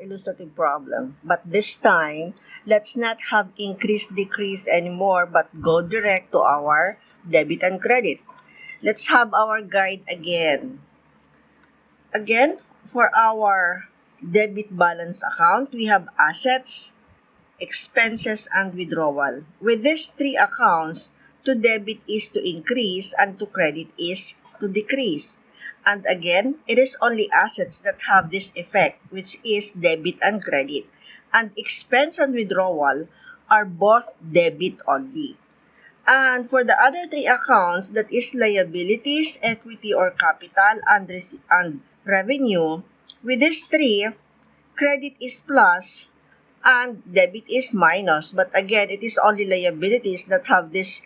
illustrative problem. But this time, let's not have increase-decrease anymore, but go direct to our debit and credit. Let's have our guide again. Again, for our debit balance account, we have assets, expenses, and withdrawal. With these three accounts, to debit is to increase and to credit is to decrease. And again, it is only assets that have this effect, which is debit and credit. And expense and withdrawal are both debit only. And for the other three accounts, that is liabilities, equity or capital, and revenue, with these three, credit is plus and debit is minus. But again, it is only liabilities that have this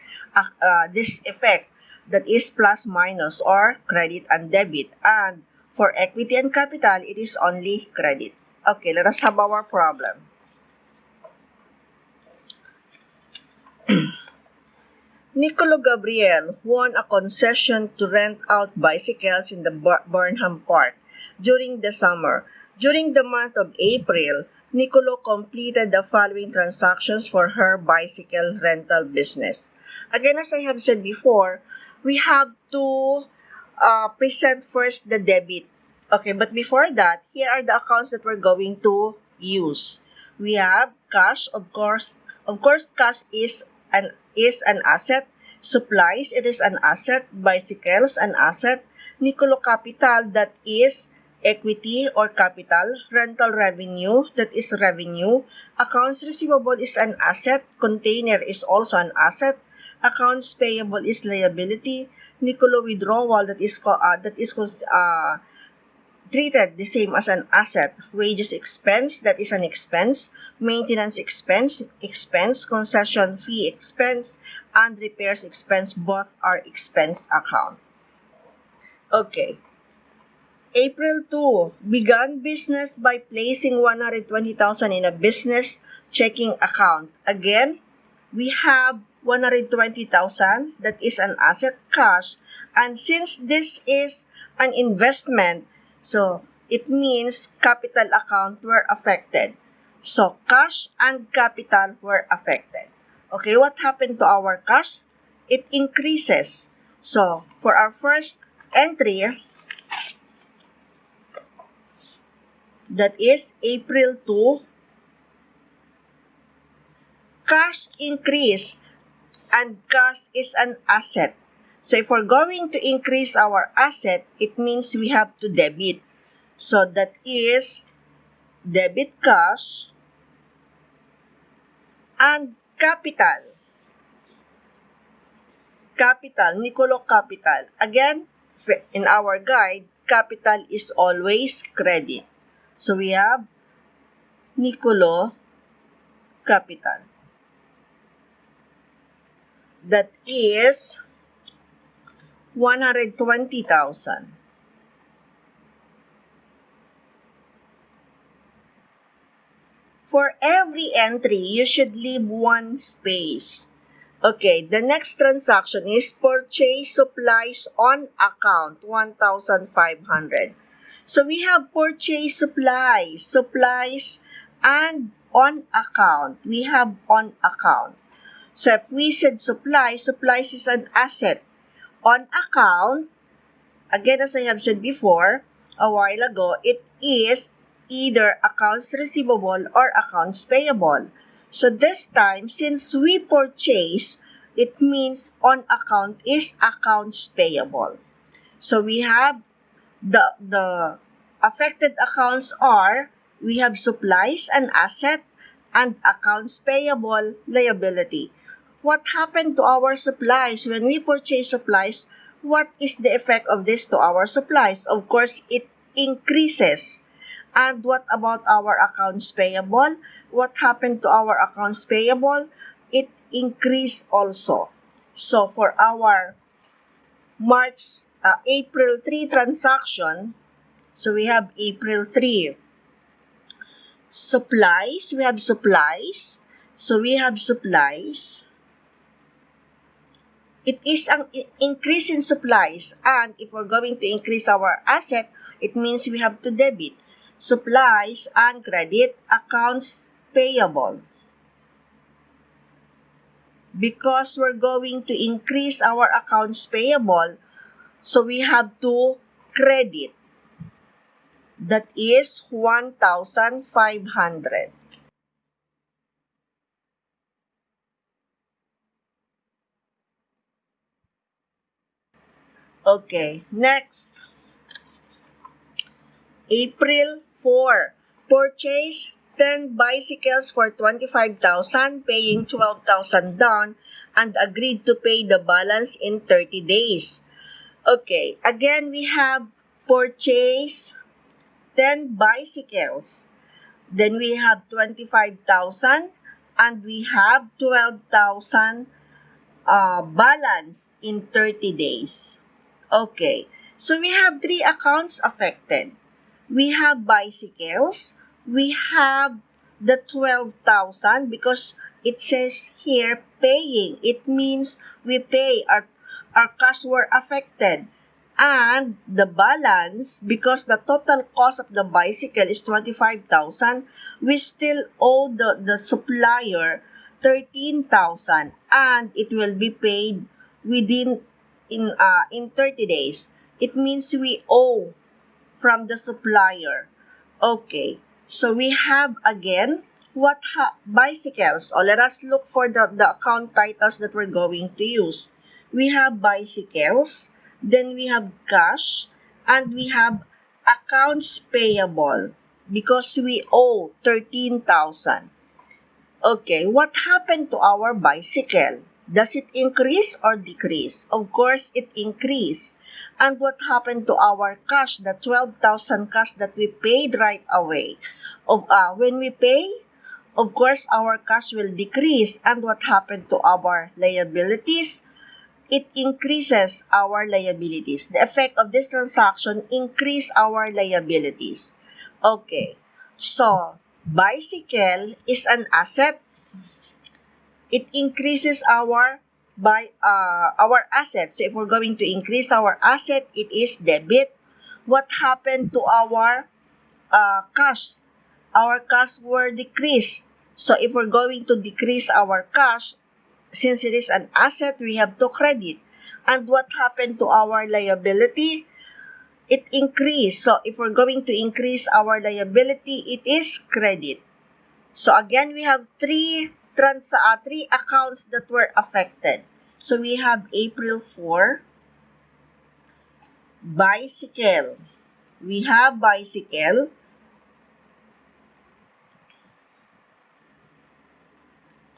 effect, that is plus minus or credit and debit. And for equity and capital, it is only credit. Okay, let us have our problem. Nicolo Gabriel won a concession to rent out bicycles in the Burnham Park during the summer. During the month of April, Nicolo completed the following transactions for her bicycle rental business. Again, as I have said before, we have to present first the debit. Okay, but before that, here are the accounts that we're going to use. We have cash, of course. Of course, cash is an asset. Supplies, it is an asset. Bicycles, an asset. Nicolo capital, that is equity or capital. Rental revenue, that is revenue. Accounts receivable is an asset. Container is also an asset. Accounts payable is liability. Nicolo withdrawal, that is treated the same as an asset. Wages expense, that is an expense. Maintenance expense, concession fee expense, and repairs expense, both are expense account. Okay. April 2, began business by placing 120,000 in a business checking account. Again, we have 120,000, that is an asset, cash, and since this is an investment, so it means capital account were affected. So cash and capital were affected. Okay, what happened to our cash? It increases. So for our first entry, that is April 2, cash increase, and cash is an asset. So if we're going to increase our asset, it means we have to debit. So that is debit cash and capital. Nicolo capital. Again, in our guide, capital is always credit. So we have Nicolo capital. That is 120,000. For every entry, you should leave one space. Okay, the next transaction is purchase supplies on account, 1,500. So we have purchase supplies, and on account. We have on account. So if we said supplies is an asset. On account, again as I have said before, a while ago, it is either accounts receivable or accounts payable. So this time, since we purchase, it means on account is accounts payable. So we have the affected accounts are, we have supplies, an asset, and accounts payable, liability. What happened to our supplies? When we purchase supplies, what is the effect of this to our supplies? Of course, it increases. And what about our accounts payable? What happened to our accounts payable? It increased also. So for our April 3 transaction, so we have April 3. Supplies, we have supplies. So we have supplies. It is an increase in supplies, and if we're going to increase our asset, it means we have to debit. supplies, and credit accounts payable. Because we're going to increase our accounts payable, so we have to credit. That is 1,500. Okay, next. April 4. Purchase 10 bicycles for 25,000, paying 12,000 down, and agreed to pay the balance in 30 days. Okay, again we have purchase 10 bicycles. Then we have 25,000 and we have 12,000 balance in 30 days. Okay, so we have three accounts affected. We have bicycles, we have the 12,000 because it says here paying. It means we pay, our costs were affected. And the balance, because the total cost of the bicycle is 25,000, we still owe the supplier 13,000 and it will be paid within in 30 days. It means we owe from the supplier. Okay, so we have again bicycles. Let us look for the account titles that we're going to use. We have bicycles, then we have cash, and we have accounts payable because we owe 13,000. Okay, what happened to our bicycle? Does it increase or decrease? Of course, it increased. And what happened to our cash, the 12,000 cash that we paid right away? When we pay, of course, our cash will decrease. And what happened to our liabilities? It increases our liabilities. The effect of this transaction increase our liabilities. Okay, so bicycle is an asset. It increases our assets. So if we're going to increase our asset, it is debit. What happened to our cash? Our cash were decreased. So if we're going to decrease our cash, since it is an asset, we have to credit. And what happened to our liability? It increased. So if we're going to increase our liability, it is credit. So again, we have three accounts that were affected. So we have April 4, bicycle. We have bicycle.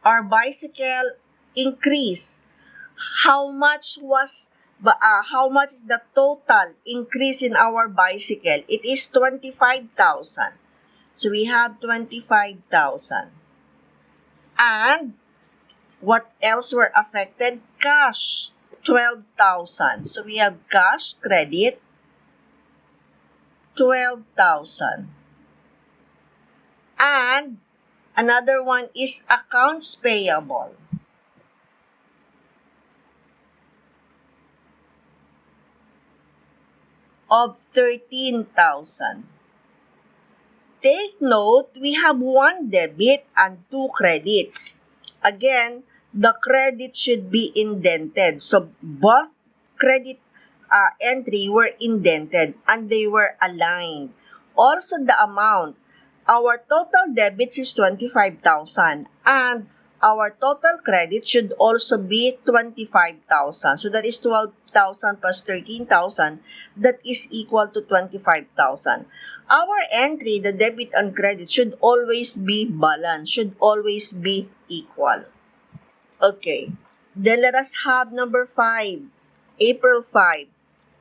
Our bicycle increase. How much is the total increase in our bicycle? It is 25,000. So we have 25,000. And what else were affected? Cash, 12,000. So we have cash, credit, 12,000. And another one is accounts payable of 13,000. Take note, we have one debit and two credits. Again, the credit should be indented. So both credit entry were indented and they were aligned. Also the amount. Our total debits is 25,000 and our total credit should also be 25,000. So that is 12,000 plus 13,000. That is equal to 25,000. Our entry, the debit and credit, should always be balanced, should always be equal. Okay. Then let us have number 5. April 5.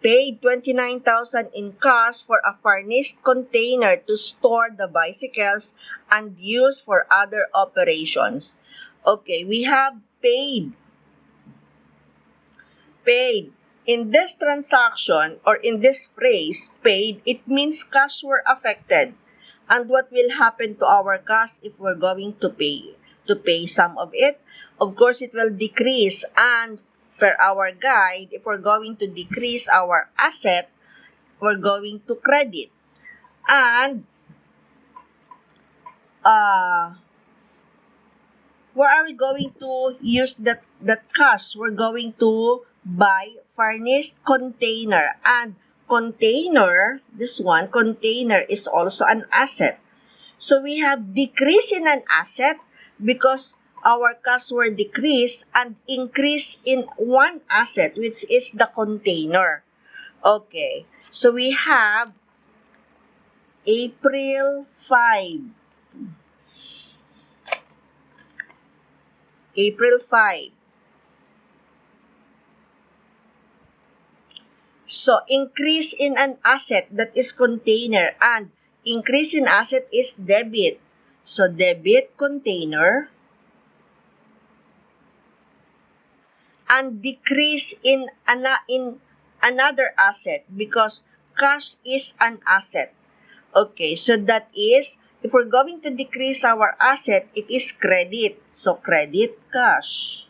Paid 29,000 in cash for a furnished container to store the bicycles and use for other operations. Okay, we have paid. Paid. In this transaction or in this phrase, paid, it means cash were affected. And what will happen to our cash if we're going to pay some of it? Of course, it will decrease. And per our guide, if we're going to decrease our asset, we're going to credit. And uh, where are we going to use that cash? We're going to buy furnished container. And container, this one, container is also an asset. So we have decrease in an asset because our cash were decreased and increase in one asset, which is the container. Okay. So we have April 5. April 5. So, increase in an asset, that is container, and increase in asset is debit. So, debit container, and decrease in another asset because cash is an asset. Okay, so that is, if we're going to decrease our asset, it is credit. So, credit cash.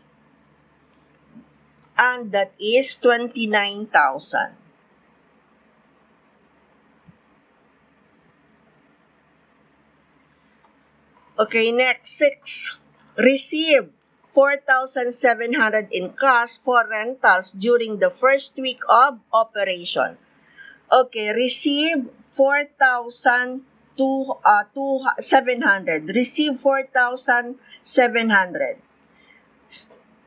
And that is 29,000. Okay, next, 6. Receive 4,700 in cash for rentals during the first week of operation. Okay, receive 4,700. Receive 4,700.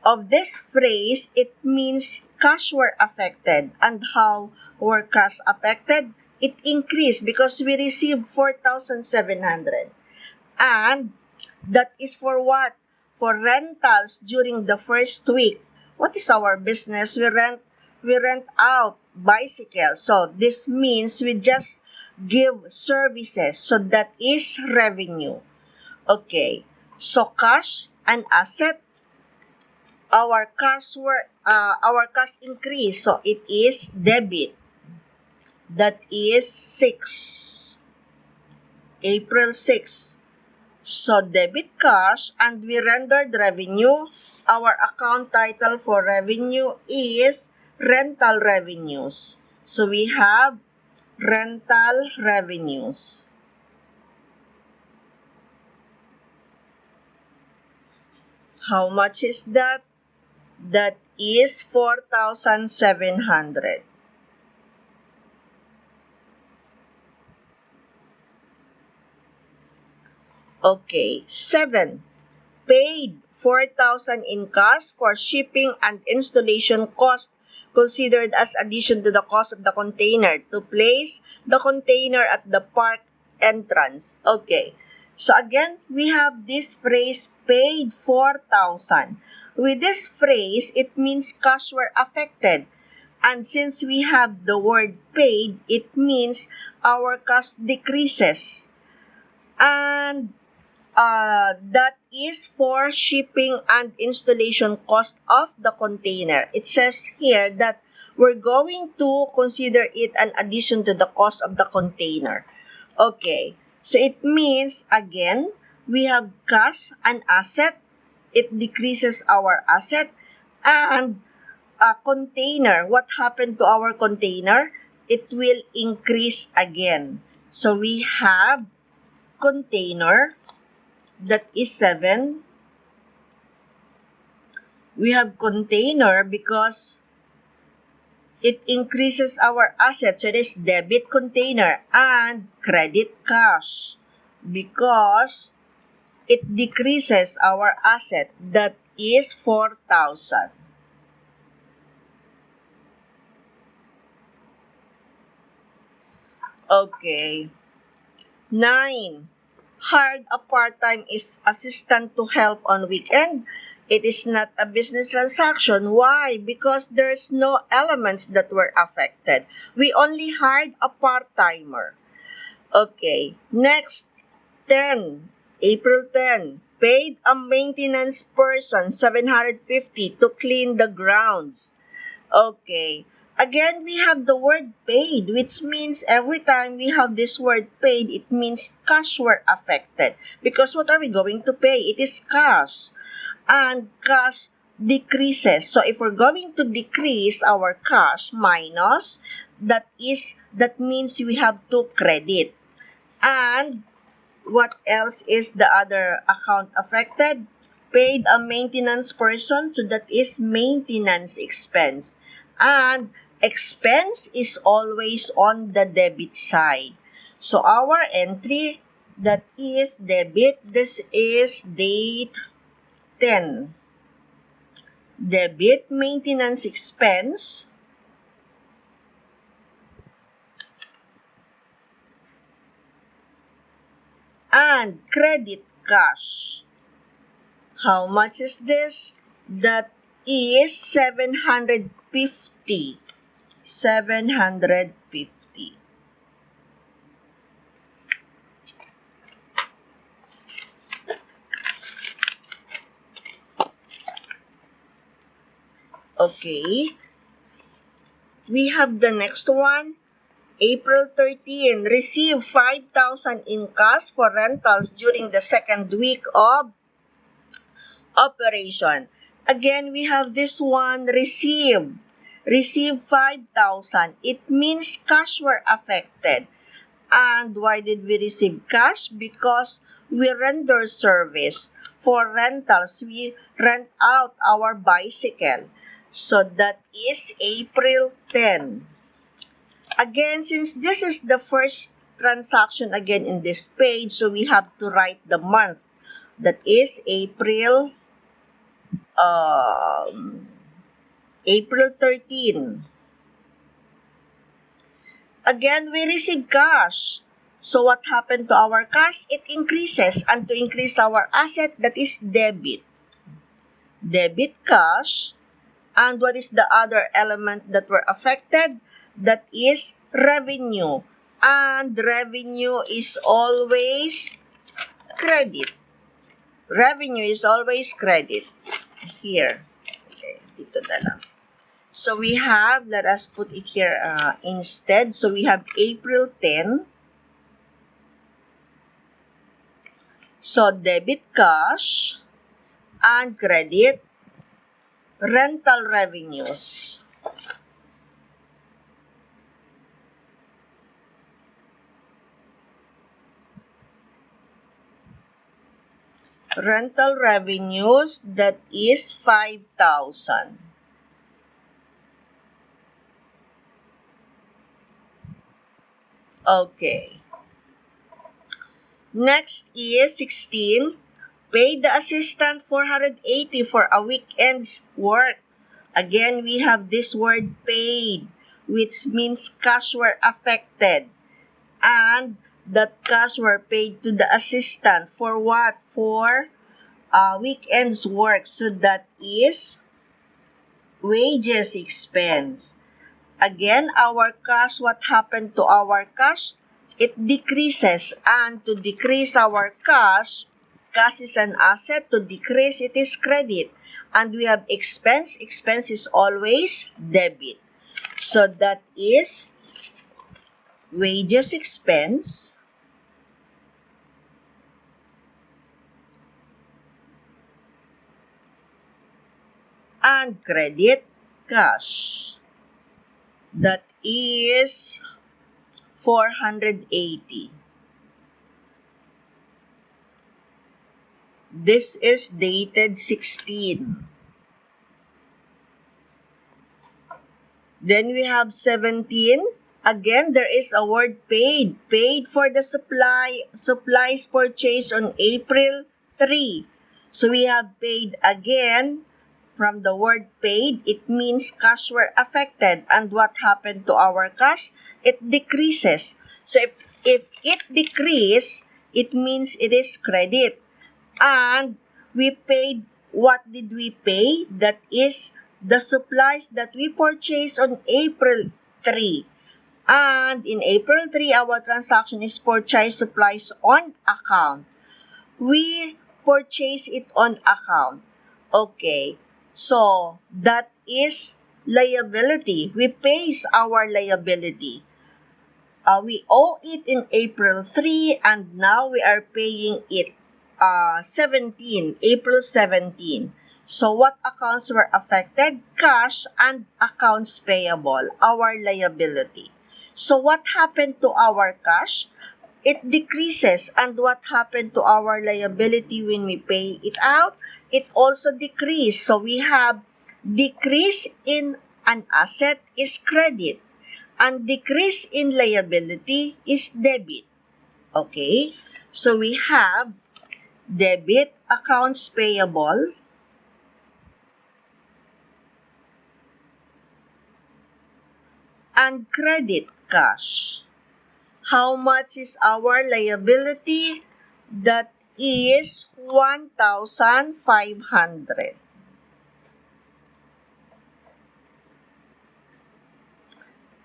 Of this phrase, it means cash were affected. And how were cash affected? It increased because we received 4,700. And that is for what? For rentals during the first week. What is our business? We rent out bicycles. So this means we just give services. So that is revenue. Okay. So cash and asset, our cash increase. So it is debit. That is 6. April 6. So, debit cash and we rendered revenue. Our account title for revenue is rental revenues. So, we have rental revenues. How much is that? That is 4,700. Okay, 7. Paid 4,000 in cash for shipping and installation cost considered as addition to the cost of the container to place the container at the park entrance. Okay. So again, we have this phrase paid 4,000. With this phrase, it means cash were affected. And since we have the word paid, it means our cash decreases. And that is for shipping and installation cost of the container. It says here that we're going to consider it an addition to the cost of the container. Okay, so it means, again, we have cash, an asset, it decreases our asset, and a container, what happened to our container? It will increase again. So we have container, that is 7. We have container because it increases our assets. So it is debit container and credit cash because it decreases our asset. That is 4,000. Okay. 9. Hired a part-time assistant to help on weekend. It is not a business transaction. Why? Because there's no elements that were affected. We only hired a part-timer. Okay. Next, 10. April 10. Paid a maintenance person 750 to clean the grounds. Okay. Again, we have the word paid, which means every time we have this word paid, it means cash were affected. Because what are we going to pay? It is cash. And cash decreases. So if we're going to decrease our cash minus, that means we have to credit. And What else is the other account affected? Paid a maintenance person, so that is maintenance expense. And expense is always on the debit side. So our entry, that is debit, this is date 10. Debit maintenance expense and credit cash. How much is this? That is 750. 750. Okay. We have the next one. April 13, receive 5,000 in cash for rentals during the second week of operation. Again, we have this one, receive. Receive 5,000. It means cash were affected. And why did we receive cash? Because we render service. For rentals, we rent out our bicycle. So that is April 10. Again, since this is the first transaction again in this page, so we have to write the month. That is um, April 13. Again, we receive cash. So what happened to our cash? It increases. And to increase our asset, that is debit. Debit cash. And what is the other element that were affected? That is revenue. And revenue is always credit. Revenue is always credit. Here. Okay, dito na lang. So we have, let us put it here instead. So we have April 10. So debit cash and credit rental revenues. Rental revenues, that is 5,000. Okay. Next is 16. Pay the assistant 480 for a weekend's work. Again, we have this word paid, which means cash were affected. And that cash were paid to the assistant for what? For weekend's work. So that is wages expense. Again, our cash, what happened to our cash? It decreases. And to decrease our cash is an asset. To decrease, it is credit. And we have expense. Expense is always debit. So that is wages expense and credit cash. That is 480. This is dated 16. Then we have 17. Again, there is a word paid. Paid for the supplies purchased on April 3. So we have paid again. From the word paid, it means cash were affected. And what happened to our cash? It decreases. So if it decrease, it means it is credit. And we paid, what did we pay? That is the supplies that we purchased on April 3. And in April 3, our transaction is purchase supplies on account. We purchase it on account. Okay. So, that is liability. We pays our liability. We owe it in April 3 and now we are paying it 17, April 17. So, what accounts were affected? Cash and accounts payable, our liability. So, what happened to our cash? it decreases. And what happened to our liability when we pay it out? It also decreased. So we have decrease in an asset is credit, and decrease in liability is debit. Okay? So we have debit accounts payable and credit cash. How much is our liability? That is 1,500.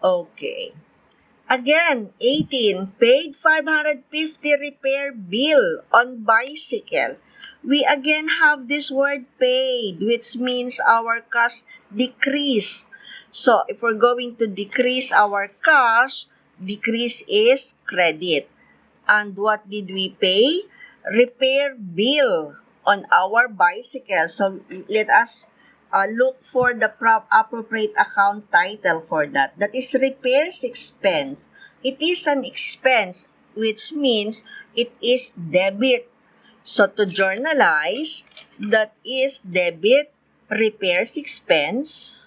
Okay. Again, 18, paid 550 repair bill on bicycle. We again have this word paid, which means our cash decrease. So, if we're going to decrease our cash, decrease is credit. And what did we pay? Repair bill on our bicycle. So let us look for the appropriate account title for that. That is repairs expense. It is an expense, which means it is debit. So to journalize, that is debit repairs expense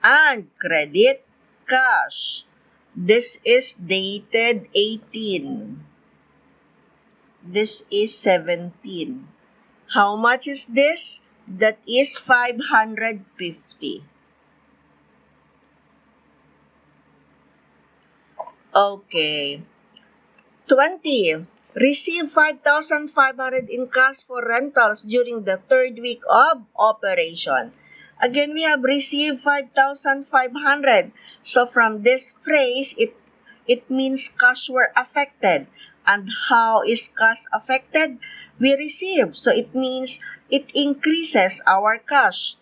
and credit cash. This is dated 18. This is 17. How much is this? That is 550. Okay. 20. Receive 5,500 in cash for rentals during the third week of operation. Again, we have received 5,500. So from this phrase, it means cash were affected. And how is cash affected? We receive. So it means it increases our cash.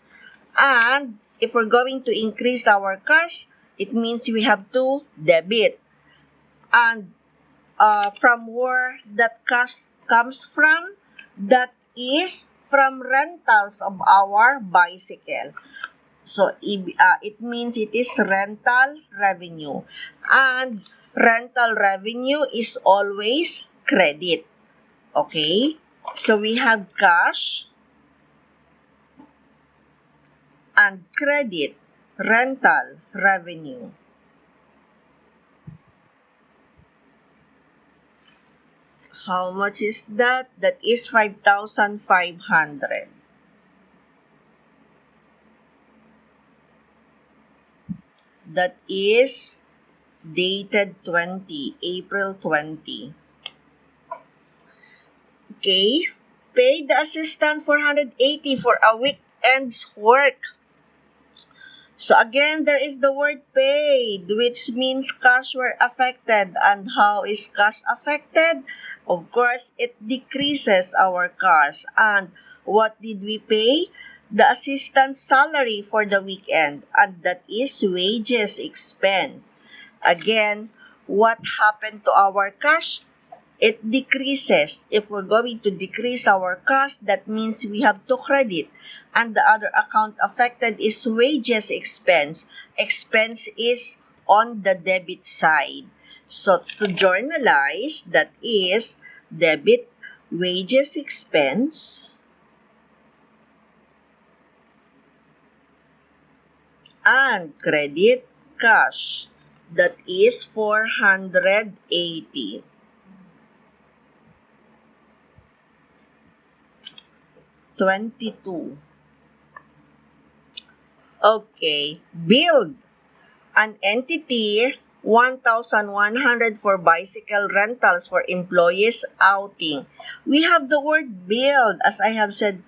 And if we're going to increase our cash, it means we have to debit. And from where that cash comes from, that is from rentals of our bicycle. So, it means it is rental revenue. And rental revenue is always credit. Okay? So, we have cash and credit, rental revenue. How much is that? That is 5,500. That is dated 20, April 20. Okay. Pay the assistant 480 for a weekend's work. So again, there is the word paid, which means cash were affected. And how is cash affected? Of course, it decreases our cash. And what did we pay? The assistant's salary for the weekend. And that is wages expense. Again, what happened to our cash? It decreases. If we're going to decrease our cost, that means we have to credit. And the other account affected is wages expense. Expense is on the debit side. So to journalize, that is debit wages expense and credit cash. That is 480. 22. Okay. Build an entity 1,100 for bicycle rentals for employees outing. We have the word build, as I have said,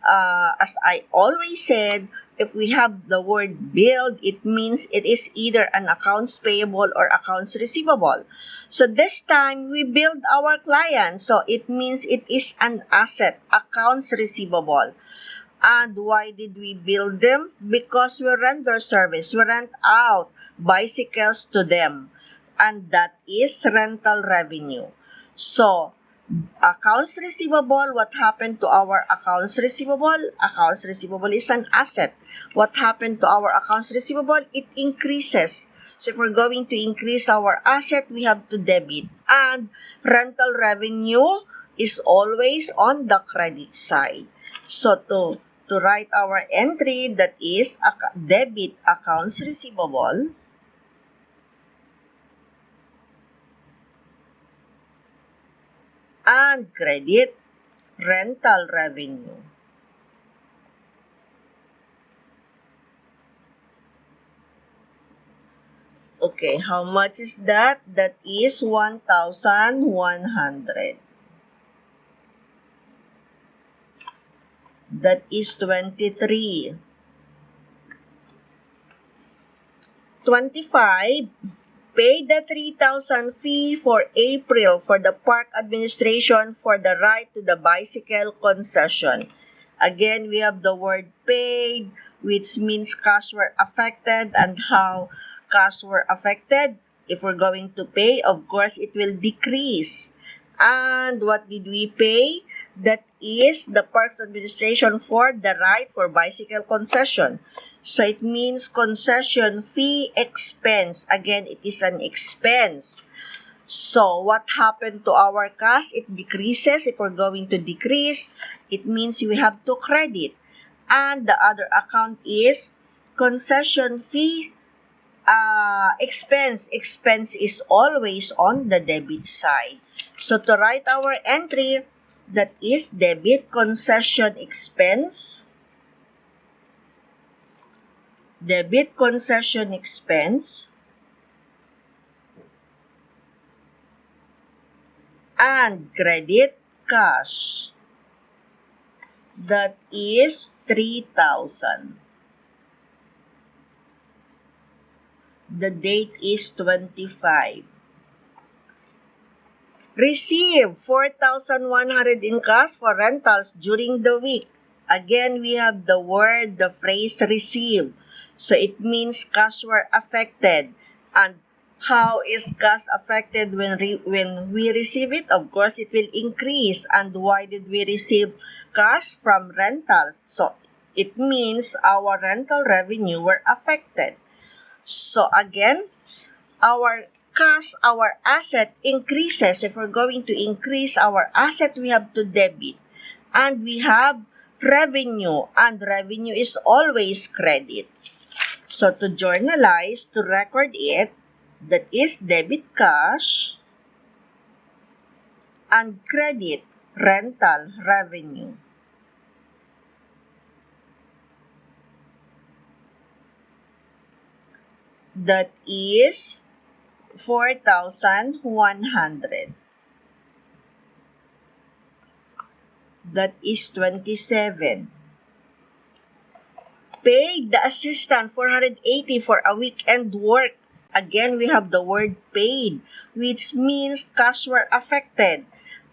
as I always said, if we have the word build, it means it is either an accounts payable or accounts receivable. So this time, we build our client. So it means it is an asset, accounts receivable. And why did we build them? Because we render service. We rent out bicycles to them. And that is rental revenue. So, Accounts receivable, what happened to our accounts receivable? Accounts receivable is an asset. What happened to our accounts receivable? It increases. So if we're going to increase our asset, we have to debit. And rental revenue is always on the credit side. So to write our entry, that is debit accounts receivable and credit rental revenue. Okay, how much is that? That is 1,100. That is 23. 25. Pay the 3,000 fee for April for the park administration for the right to the bicycle concession. Again, we have the word paid, which means cash were affected, and how cash were affected. If we're going to pay, of course, it will decrease. And what did we pay? That is the parks administration for the right for bicycle concession. So it means concession fee expense. Again, it is an expense. So what happened to our cash? It decreases. If we're going to decrease, it means we have to credit. And the other account is concession fee expense. Expense is always on the debit side. So to write our entry, that is debit concession expense, debit concession expense, and credit cash. That is 3,000. The date is 25. Receive 4,100 in cash for rentals during the week. Again, we have the phrase receive. So it means cash were affected. And how is cash affected when we receive it? Of course, it will increase. And why did we receive cash from rentals? So it means our rental revenue were affected. So again, our cash, our asset increases. If we're going to increase our asset, we have to debit. And we have revenue, and revenue is always credit. So to journalize, to record it, that is debit cash and credit rental revenue. That is 4,100. That is 27. Paid the assistant 480 for a weekend work. Again, we have the word paid, which means cash were affected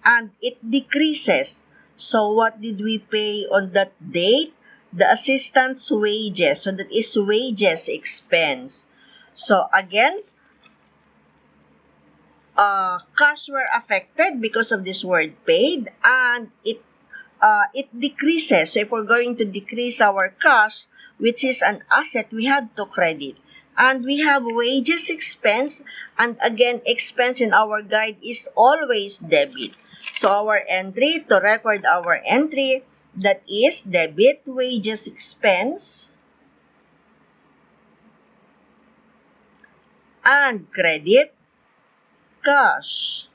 and it decreases. So what did we pay on that date? The assistant's wages. So that is wages expense. So again, cash were affected because of this word paid, and it decreases. So if we're going to decrease our cash, which is an asset, we have to credit. And we have wages expense, and again, expense in our guide is always debit. So our entry, to record our entry, that is debit wages expense and credit cash.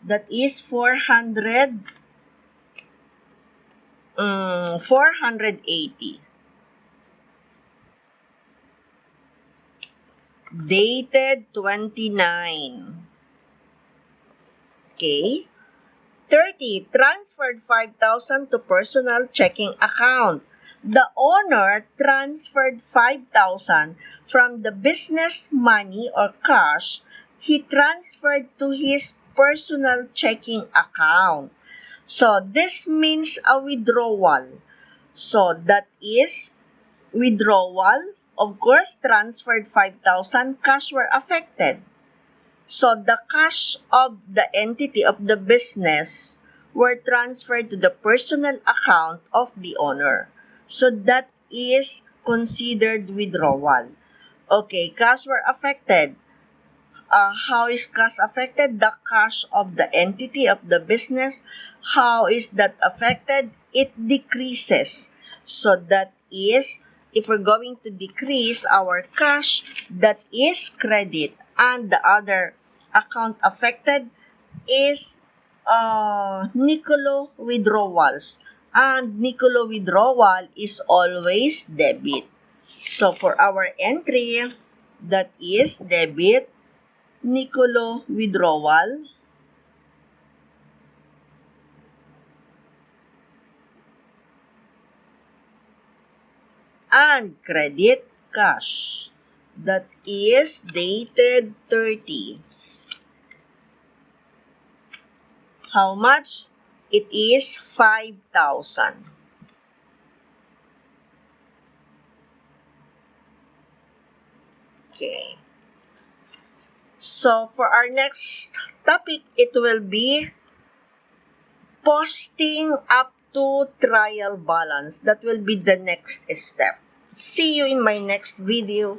That is 480. Dated 29. Okay. 30. Transferred 5,000 to personal checking account. The owner transferred 5,000 from the business money or cash he transferred to his personal checking account. So this means a withdrawal. So that is withdrawal. Of course, transferred 5,000, cash were affected. So the cash of the entity of the business were transferred to the personal account of the owner. So that is considered withdrawal. Okay, cash were affected. How is cash affected? The cash of the entity of the business. How is that affected? It decreases. So that is, if we're going to decrease our cash, that is credit. And the other account affected is Nicolo withdrawals. And Nicolo withdrawal is always debit. So for our entry, that is debit, Nicolo withdrawal, and credit cash. That is dated 30. How much? It is 5,000. Okay. So for our next topic, it will be posting up to trial balance. That will be the next step. See you in my next video.